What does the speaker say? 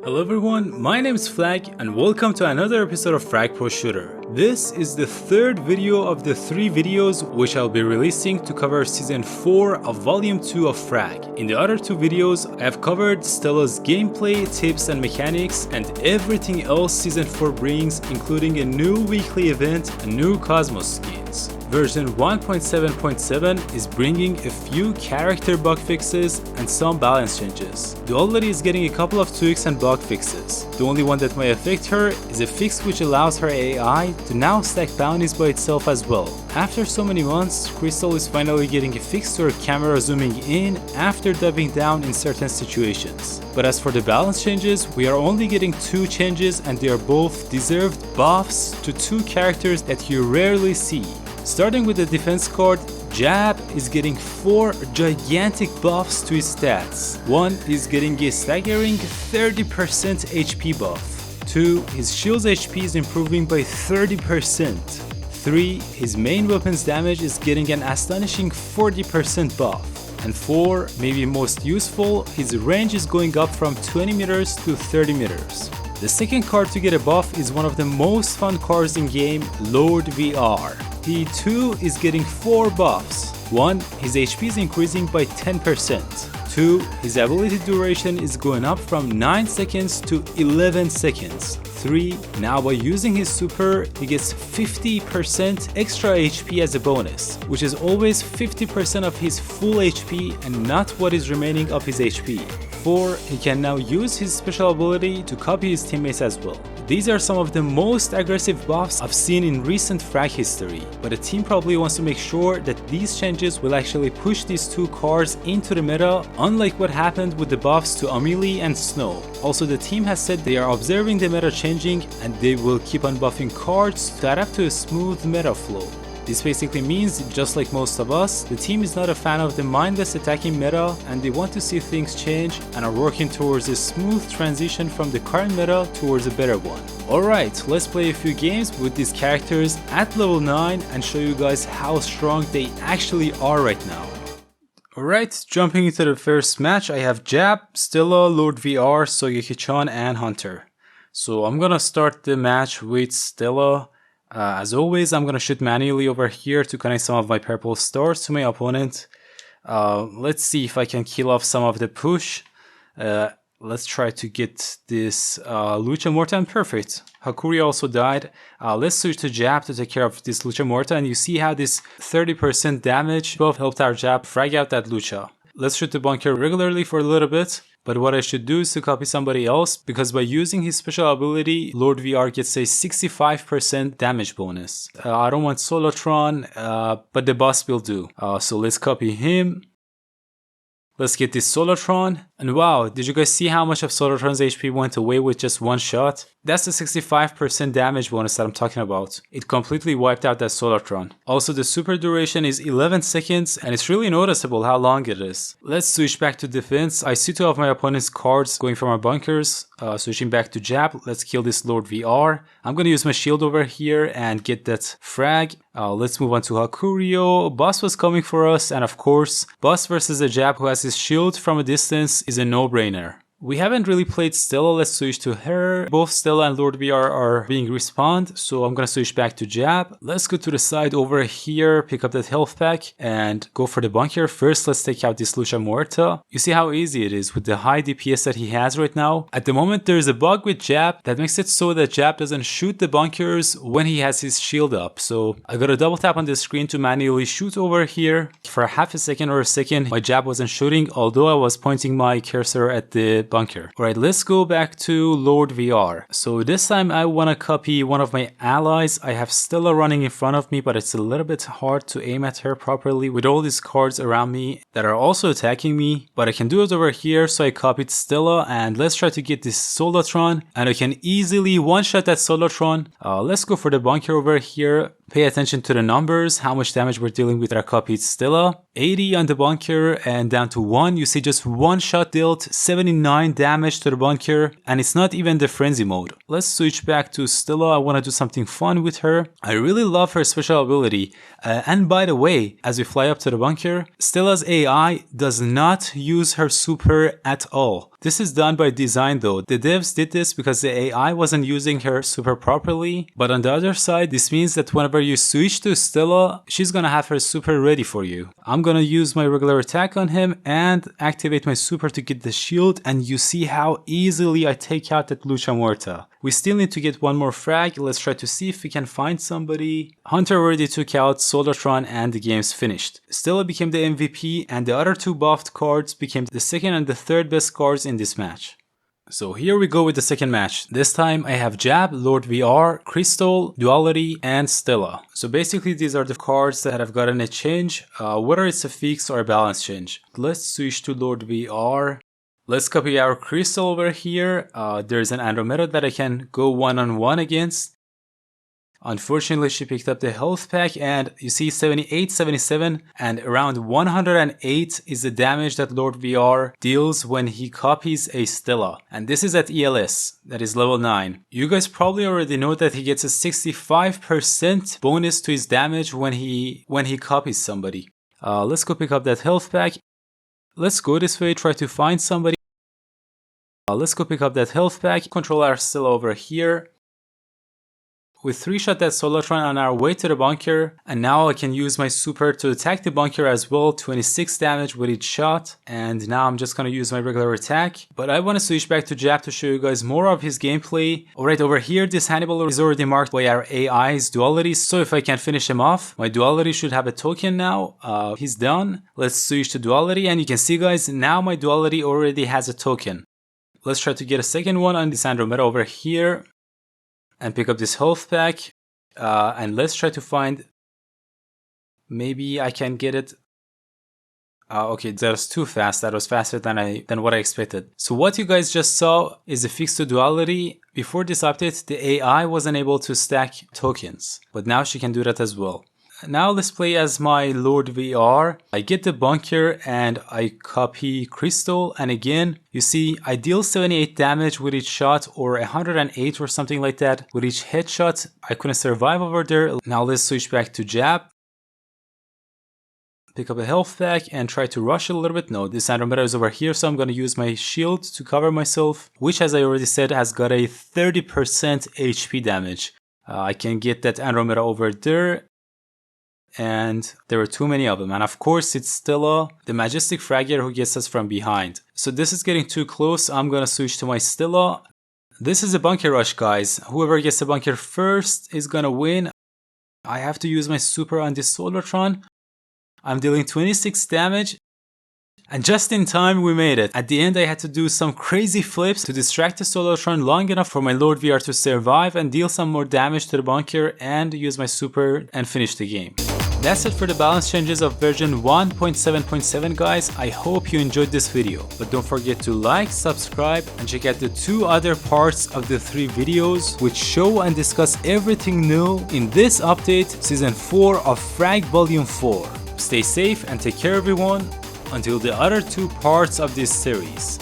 Hello everyone, my name is Flag and welcome to another episode of Frag Pro Shooter. This is the third video of the 3 videos which I'll be releasing to cover Season 4 of Volume 2 of Frag. In the other 2 videos, I have covered Stella's gameplay, tips and mechanics and everything else Season 4 brings, including a new weekly event and new Cosmos skins. Version 1.7.7 is bringing a few character bug fixes and some balance changes. Duality is getting a couple of tweaks and bug fixes. The only one that may affect her is a fix which allows her AI to now stack bounties by itself as well. After so many months, Krystal is finally getting a fix to her camera zooming in after diving down in certain situations. But as for the balance changes, we are only getting 2 changes and they are both deserved buffs to 2 characters that you rarely see. Starting with the defense card, Jab is getting 4 gigantic buffs to his stats. 1 is getting a staggering 30% HP buff. 2, his shield's HP is improving by 30%. 3, his main weapon's damage is getting an astonishing 40% buff. And 4, maybe most useful, his range is going up from 20 meters to 30 meters. The second card to get a buff is one of the most fun cards in game, Lord VR. He too is getting 4 buffs. 1, his HP is increasing by 10%. 2, his ability duration is going up from 9 seconds to 11 seconds. 3, now by using his super, he gets 50% extra HP as a bonus, which is always 50% of his full HP and not what is remaining of his HP. 4, he can now use his special ability to copy his teammates as well. These are some of the most aggressive buffs I've seen in recent Frag history, but the team probably wants to make sure that these changes will actually push these 2 cards into the meta, unlike what happened with the buffs to Amelie and Snow. Also, the team has said they are observing the meta changing and they will keep on buffing cards to adapt to a smooth meta flow. This basically means, just like most of us, the team is not a fan of the mindless attacking meta and they want to see things change and are working towards a smooth transition from the current meta towards a better one. Alright, let's play a few games with these characters at level 9 and show you guys how strong they actually are right now. Alright, jumping into the first match, I have Jab, Stella, Lord VR, Sogeki-chan and Hunter. So I'm gonna start the match with Stella. As always, I'm gonna shoot manually over here to connect some of my purple stars to my opponent. Let's see if I can kill off some of the push. Let's try to get this Lucha Morta. Perfect. Hakuri also died. Let's switch to Jab to take care of this Lucha Morta, and you see how this 30% damage buff helped our Jab frag out that Lucha. Let's shoot the bunker regularly for a little bit. But what I should do is to copy somebody else, because by using his special ability, Lord VR gets a 65% damage bonus. I don't want Solotron, but the boss will do. So let's copy him. Let's get this Solotron. And wow, did you guys see how much of Solotron's HP went away with just 1 shot? That's the 65% damage bonus that I'm talking about. It completely wiped out that Solotron. Also, the super duration is 11 seconds and it's really noticeable how long it is. Let's switch back to defense. I see 2 of my opponent's cards going from our bunkers. Switching back to Jab, let's kill this Lord VR. I'm gonna use my shield over here and get that frag. Let's move on to Hakurio. Boss was coming for us, and of course, boss versus a Jab who has his shield from a distance is a no-brainer. We haven't really played Stella, let's switch to her. Both Stella and Lord VR are being respawned, so I'm gonna switch back to Jab. Let's go to the side over here, pick up that health pack, and go for the bunker. First, let's take out this Lucha Morta. You see how easy it is with the high DPS that he has right now. At the moment, there's a bug with Jab that makes it so that Jab doesn't shoot the bunkers when he has his shield up. So I gotta double tap on the screen to manually shoot over here. For half a second or a second, my Jab wasn't shooting, although I was pointing my cursor at the bunker. Alright, let's go back to Lord VR. So this time I want to copy one of my allies. I have Stella running in front of me, but it's a little bit hard to aim at her properly with all these cards around me that are also attacking me. But I can do it over here, so I copied Stella and let's try to get this Solotron, and I can easily one-shot that Solotron. Let's go for the bunker over here. Pay attention to the numbers, how much damage we're dealing with our copied Stella. 80 on the bunker and down to 1. You see just 1 shot dealt 79 damage to the bunker, and it's not even the frenzy mode. Let's switch back to Stella. I want to do something fun with her. I really love her special ability. And by the way, as we fly up to the bunker, Stella's AI does not use her super at all. This is done by design though. The devs did this because the AI wasn't using her super properly. But on the other side, this means that whenever you switch to Stella, she's gonna have her super ready for you. I'm gonna use my regular attack on him and activate my super to get the shield, and you see how easily I take out that Lucha Muerta. We still need to get one more frag. Let's try to see if we can find somebody. Hunter already took out Solartron and the game's finished. Stella became the MVP and the other two buffed cards became the second and the third best cards in this match. So here we go with the second match. This time I have Jab, Lord VR, Krystal, Duality, and Stella. So basically these are the cards that have gotten a change, whether it's a fix or a balance change. Let's switch to Lord VR. Let's copy our Krystal over here. There's an Andromeda that I can go one-on-one against. Unfortunately, she picked up the health pack, and you see 78, 77, and around 108 is the damage that Lord VR deals when he copies a Stella. And this is at ELS, that is level 9. You guys probably already know that he gets a 65% bonus to his damage when he copies somebody. Let's go pick up that health pack. Let's go this way, try to find somebody. Let's go pick up that health pack, control our Stella over here. We 3-shot that Solartron on our way to the bunker, and now I can use my super to attack the bunker as well, 26 damage with each shot, and now I'm just gonna use my regular attack. But I want to switch back to Jab to show you guys more of his gameplay. Alright, over here this Hannibal is already marked by our AI's Duality, so if I can finish him off, my Duality should have a token now. He's done. Let's switch to Duality, and you can see guys, now my Duality already has a token. Let's try to get a second one on this Andromeda over here. And pick up this health pack, and let's try to find, maybe I can get it. Okay, that was too fast. That was faster than what I expected. So what you guys just saw is a fix to Duality. Before this update, the AI wasn't able to stack tokens, but now she can do that as well. Now let's play as my Lord VR. I get the bunker and I copy Krystal, and again you see I deal 78 damage with each shot, or 108 or something like that with each headshot. I couldn't survive over there. Now let's switch back to Jab. Pick up a health pack and try to rush a little bit. No, this Andromeda is over here, so I'm going to use my shield to cover myself, which as I already said has got a 30% HP damage. I can get that Andromeda over there. And there are too many of them, and of course it's Stella, the majestic fragger who gets us from behind. So this is getting too close. I'm gonna switch to my Stella. This is a bunker rush, guys. Whoever gets the bunker first is gonna win. I have to use my super on this Solartron. I'm dealing 26 damage, and just in time we made it. At the end I had to do some crazy flips to distract the Solartron long enough for my Lord VR to survive and deal some more damage to the bunker and use my super and finish the game. That's it for the balance changes of version 1.7.7 guys. I hope you enjoyed this video, but don't forget to like, subscribe, and check out the 2 other parts of the 3 videos which show and discuss everything new in this update, season 4 of Frag volume 4. Stay safe and take care everyone until the other 2 parts of this series.